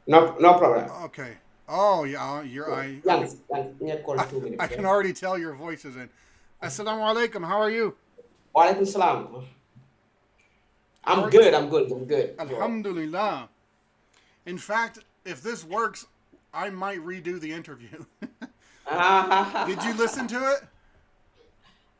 No problem. Okay. Oh yeah, I can Yang call 2 minutes. I can Okay. already tell your voice is in. Assalamu alaikum. How are you? Walaikum salam. How I'm are you? good. I'm good, bro. Alhamdulillah. In fact, if this works, I might redo the interview. Did you listen to it?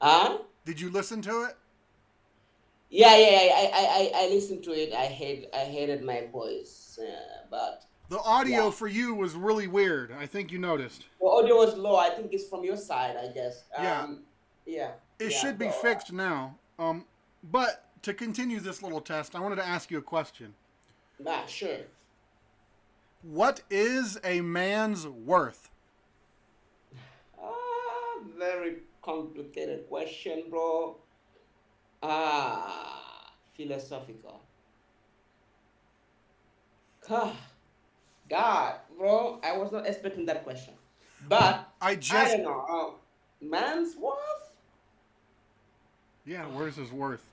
Huh? Did you listen to it? Yeah. I listened to it. I hated my voice, but The yeah, audio for you was really weird. I think you noticed. the audio was low. I think it's from your side. I guess. Yeah, Yeah, it yeah, should be bro. fixed now. But to continue this little test, I wanted to ask you a question. Nah, sure. What is a man's worth? Very complicated question, bro. Philosophical. Ah, God, bro, I was not expecting that question. Well, But I I just don't know. Man's worth? yeah, where's his worth?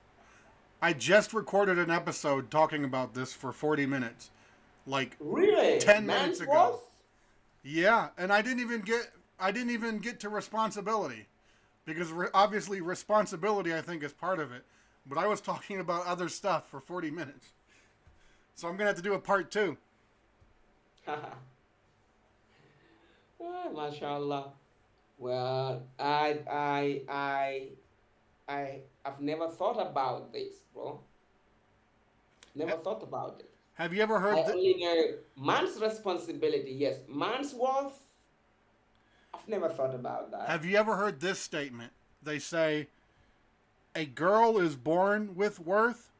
I just recorded an episode talking about this for 40 minutes, like Really? 10 minutes Man's ago. worth? Yeah, and I didn't even get to responsibility because obviously responsibility I think is part of it. But I was talking about other stuff for 40 minutes. So I'm going to have to do a part 2. Mashallah. Well, I've never thought about this, bro. Never thought about it. Have you ever I heard only know man's responsibility. Yes, man's worth. I've never thought about that. have you ever heard this statement? They say a girl is born with worth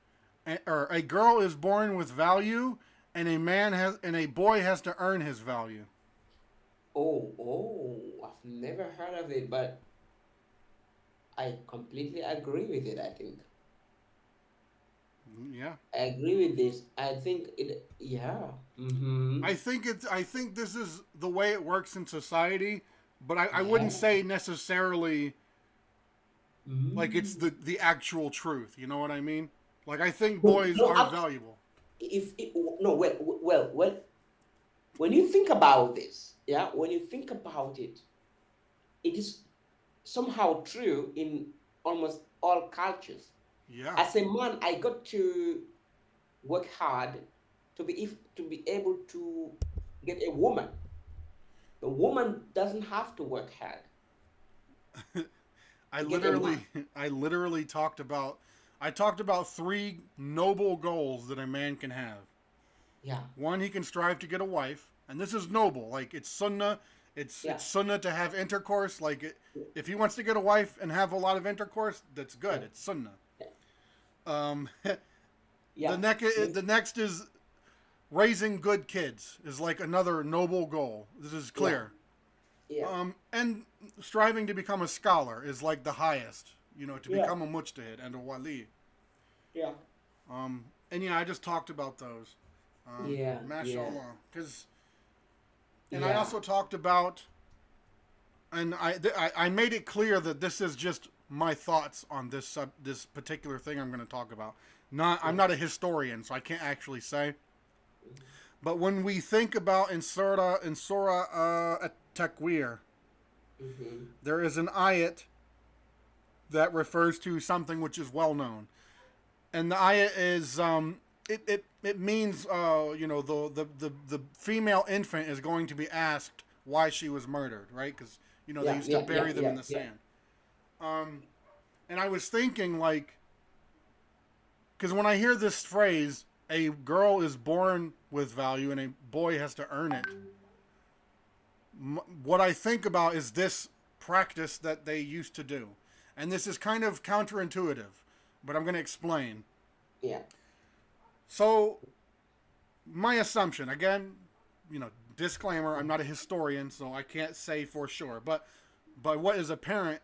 or a girl is born with value and a boy has to earn his value. I've never heard of it, but I completely agree with it. I think Yeah. I agree with this. I think it. Yeah. Mm-hmm. I think this is the way it works in society, but I wouldn't Yeah. say necessarily like it's Mm. the actual truth. You know what I mean? Like I think No, boys no. are valuable. If no, well, when you think about this, yeah, when you think about it, it is somehow true in almost all cultures. Yeah. As a man, I got to work hard to be able to get a woman. The woman doesn't have to work hard I to get a man. literally I literally talked about three noble goals that a man can have. Yeah, One, he can strive to get a wife, and this is noble. Like it's sunnah. yeah, It's sunnah to have intercourse. If he wants to get a wife and have a lot of intercourse, that's yeah, good. It's sunnah. yeah, Um, yeah, the next is raising good kids is like another noble goal. This is yeah, clear. yeah, And striving to become a scholar is like the highest. You know, to yeah, become a mujtahid and a wali. yeah, And yeah, I just talked about those. yeah, yeah, Mashallah. Because and I yeah, also talked about, and I made it clear that this is just my thoughts on this particular thing I'm going to talk about. Not I'm yeah. not a historian, so I can't actually say. But when we think about in Surah At-Takwir, Mm-hmm. there is an ayat that refers to something which is well known, and the ayat is it means the female infant is going to be asked why she was murdered, right? Because they Yeah, used to yeah, yeah, bury them yeah, in the yeah, sand. Um, and I was thinking like, because when I hear this phrase, a girl is born with value and a boy has to earn it. What I think about is this practice that they used to do, and this is kind of counterintuitive, but I'm going to explain. yeah, So my assumption again, disclaimer, I'm not a historian, so I can't say for sure, but by what is apparent,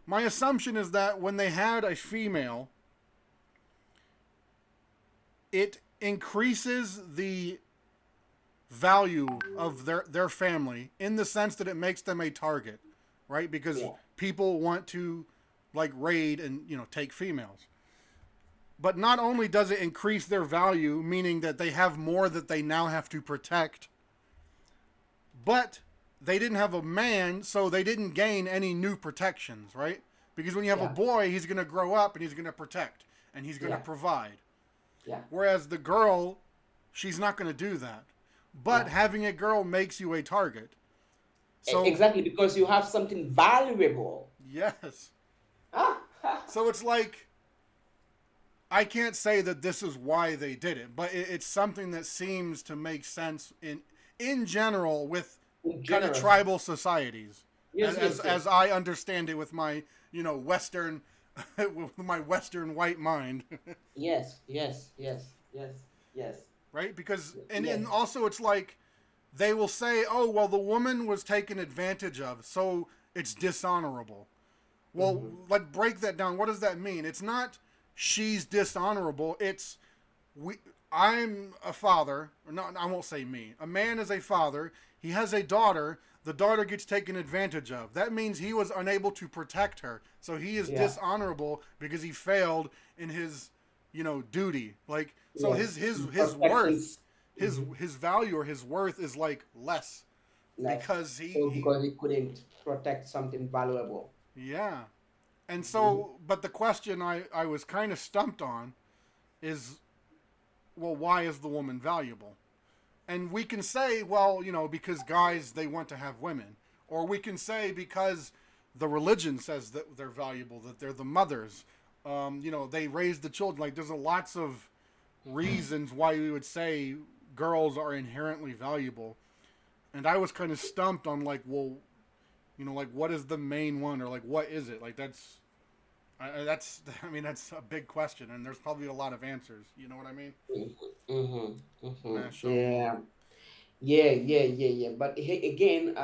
my assumption is that when they had a female, it increases the value of their family in the sense that it makes them a target, right? Because yeah, people want to like raid and take females. But not only does it increase their value, meaning that they have more that they now have to protect, but they didn't have a man, so they didn't gain any new protections, right? Because when you have a Yeah. boy, he's going to grow up and he's going to protect and he's going to Yeah. provide. Yeah. Whereas the girl, she's not going to do that. But Yeah. having a girl makes you a target. So, Exactly, because you have something valuable. yes. Ah, So it's like, I can't say that this is why they did it, but it's something that seems to make sense in general with kind of generous. tribal societies, Yes, yes, as yes, I understand it with my Western with my Western white mind, yes, yes, yes, yes, yes, right? Because and yes. also it's like they will say, oh well, the woman was taken advantage of, so it's dishonorable. Well, Hmm. like break that down. What does that mean? It's not she's dishonorable. It's we. I'm a father. Or not. I won't say me. A man is a father. He has a daughter. The daughter gets taken advantage of. That means he was unable to protect her. So he is Yeah, dishonorable because he failed in his, duty. Like so, yes. his Protecting. worth, Hmm. his value or his worth is like less Less. because So he because he couldn't protect something valuable. yeah. And Hmm. so, but the question I was kind of stumped on is, well, why is the woman valuable? And we can say, well, because guys, they want to have women. Or we can say because the religion says that they're valuable, that they're the mothers. They raise the children. Like, there's lots of reasons why we would say girls are inherently valuable. And I was kind of stumped on, like, well, like, what is the main one? Or, like, what is it? Like, I mean, that's a big question, and there's probably a lot of answers. You know what I mean? Hmm. Hmm. Mashallah. Yeah, yeah, yeah, yeah, yeah. But again,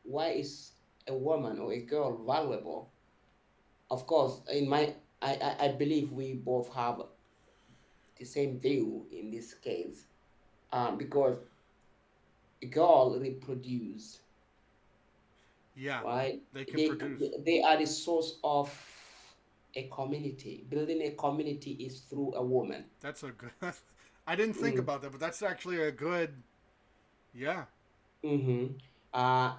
why is a woman or a girl valuable? Of course, I believe we both have the same view in this case, because a girl reproduce, Yeah, right? they can They produce. they are the source of a community. Building a community is through a woman. That's a good. I didn't think Mm. about that, but that's actually a good. Yeah, Mm-hmm. Uh,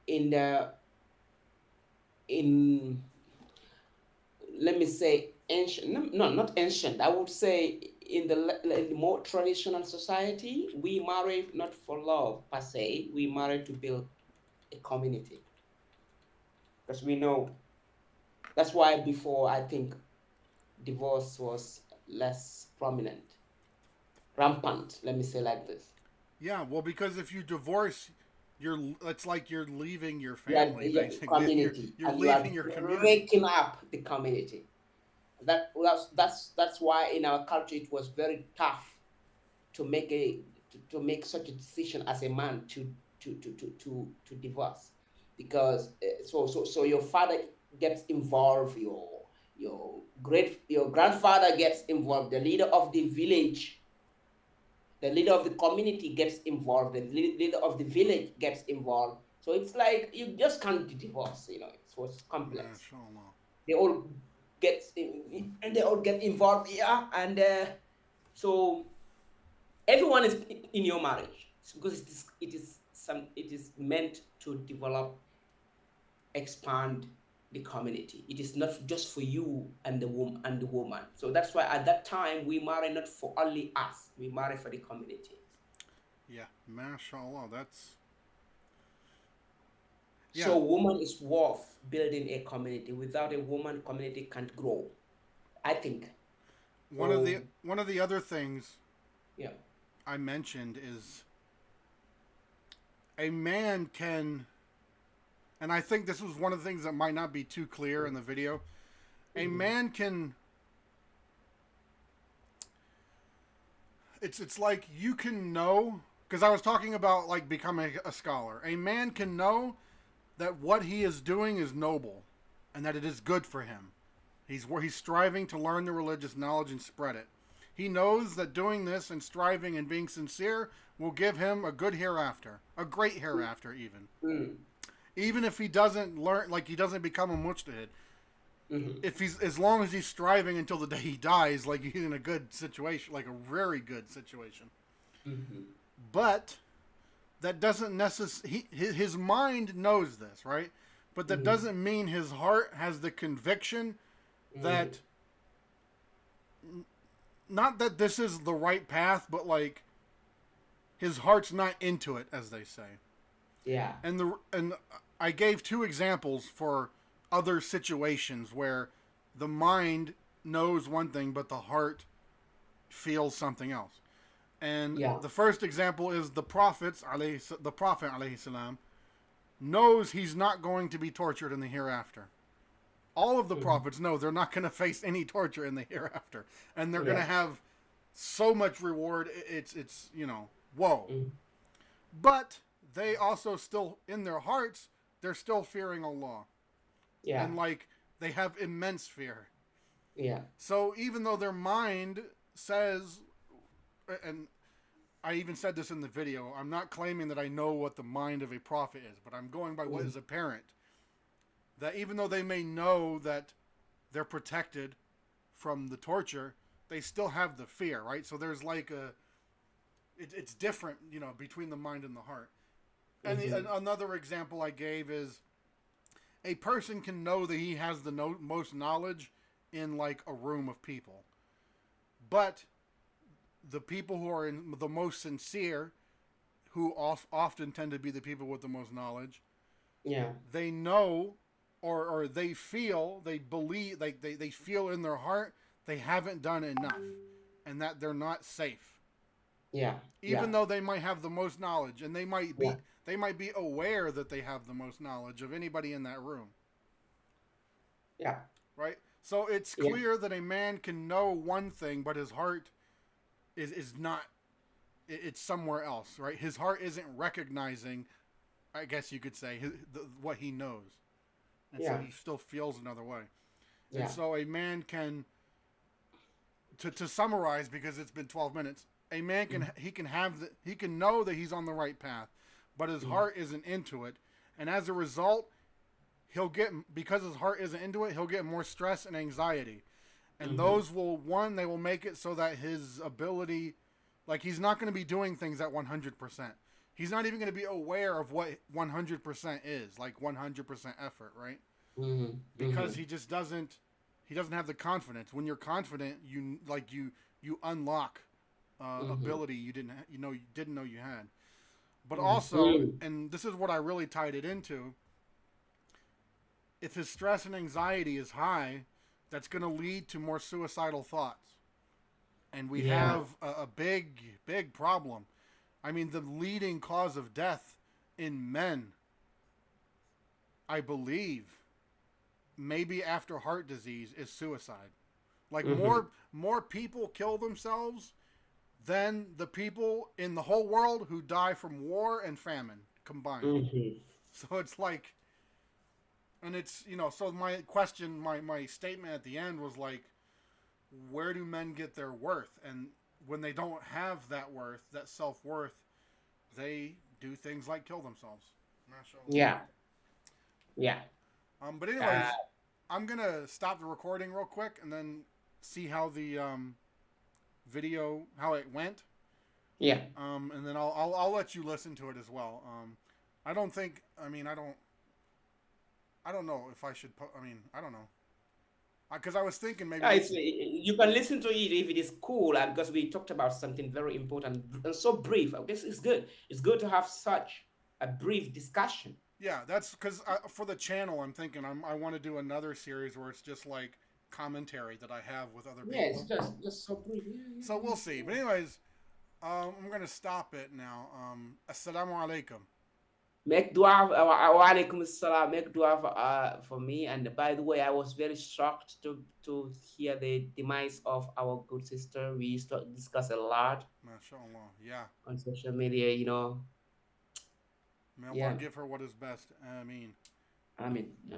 in the in let me say ancient, no, no, not ancient. I would say in the more traditional society, we marry not for love per se. We marry to build a community, because we know that's why before I think divorce was less prominent, rampant. Let me say like this. yeah. Well, because if you divorce, it's like you're leaving your family. You are Basically, you're community, you're and you are leaving your community. breaking up the community. That's why in our culture it was very tough to make to make such a decision as a man to divorce, because so your father gets involved, your grandfather gets involved, the leader of the community gets involved, the leader of the village gets involved. So it's like you just can't divorce. It was complex. Mashallah. They all and they all get involved, yeah, and so everyone is in your marriage. It's because it is meant to develop, expand the community. It is not just for you and the woman. So that's why at that time we marry not for only us. We marry for the community. Yeah, mashallah. That's yeah. So woman is worth building a community. Without a woman, community can't grow, I think. One of the So one of the other things yeah. I mentioned is a man can, and I think this was one of the things that might not be too clear in the video. A Hmm. man can. It's like you can know because I was talking about like becoming a scholar. A man can know that what he is doing is noble and that it is good for him. He's striving to learn the religious knowledge and spread it. He knows that doing this and striving and being sincere will give him a good hereafter, a great hereafter even. Mm. Even if he doesn't learn, like he doesn't become a mujtahid. Mm-hmm. if he's as long as he's striving until the day he dies, like he's in a good situation, like a very good situation. Mm-hmm. But that doesn't necessarily his mind knows this, right? But that Mm-hmm. doesn't mean his heart has the conviction Mm-hmm. that not that this is the right path, but like his heart's not into it, as they say. Yeah. And I gave two examples for other situations where the mind knows one thing, but the heart feels something else. And Yeah. the first example is the Prophet alayhi salam knows he's not going to be tortured in the hereafter. All of the Mm-hmm. prophets know they're not going to face any torture in the hereafter, and they're going to Yeah. have so much reward. It's whoa. Mm-hmm. But they also still in their hearts they're still fearing Allah, Yeah. and like they have immense fear. Yeah. So even though their mind says, and I even said this in the video, I'm not claiming that I know what the mind of a prophet is, but I'm going by what Mm-hmm. is apparent. That even though they may know that they're protected from the torture, they still have the fear, right? So there's like it's different, between the mind and the heart. And Mm-hmm. another example I gave is a person can know that he has the most knowledge in like a room of people, but the people who are in the most sincere, who often tend to be the people with the most knowledge, Yeah. they know or they feel, they believe, like they feel in their heart they haven't done enough and that they're not safe. Yeah. Yeah. Even though they might have the most knowledge and Yeah. they might be aware that they have the most knowledge of anybody in that room, Yeah. right? So it's Yeah. clear that a man can know one thing, but his heart is not. It's somewhere else, right? His heart isn't recognizing, I guess you could say, what he knows, and so Yeah. he still feels another way. And Yeah. so a man can, to summarize, because it's been 12 minutes, a man can he can know that he's on the right path, but his Mm-hmm. heart isn't into it, and as a result, he'll get because his heart isn't into it, he'll get more stress and anxiety, and Mm-hmm. those will they will make it so that his ability, like he's not going to be doing things at 100%. He's not even going to be aware of what 100% is, like 100% effort, right? Mm-hmm. Because he doesn't have the confidence. When you're confident, you unlock Mm-hmm. ability you didn't know you had. But also, Mm-hmm. and this is what I really tied it into, if his stress and anxiety is high, that's going to lead to more suicidal thoughts. And we Yeah. have a big problem. I mean, the leading cause of death in men, I believe, maybe after heart disease, is suicide. Like Mm-hmm. more people kill themselves than the people in the whole world who die from war and famine combined. Mm-hmm. So it's like, and it's so my statement at the end was like, where do men get their worth? And when they don't have that worth, that self worth, they do things like kill themselves. Mashallah. Yeah. Yeah. But Uh, anyways, I'm gonna stop the recording real quick and then see how the video how it went. yeah. And then I'll let you listen to it as well. I don't think. I mean, I don't know if I should. I mean, I don't know. Because I was thinking maybe Yeah, we it's should. you can listen to it if it is cool, because we talked about something very important and so brief. I guess it's good. It's good to have such a brief discussion. Yeah, that's because for the channel, I'm thinking I want to do another series where it's just like commentary that I have with other Yeah, it's people. just so brief. Yeah, So yeah, we'll yeah, see. But yeah. anyways, I'm gonna stop it now. Assalamu alaikum. Make dua, wa alaikum assalam. Make dua for me. And by the way, I was very shocked to hear the demise of our good sister. We used to discuss a lot MashaAllah. Yeah. on social media. May Allah Yeah. give her what is best. I mean. I mean, yeah.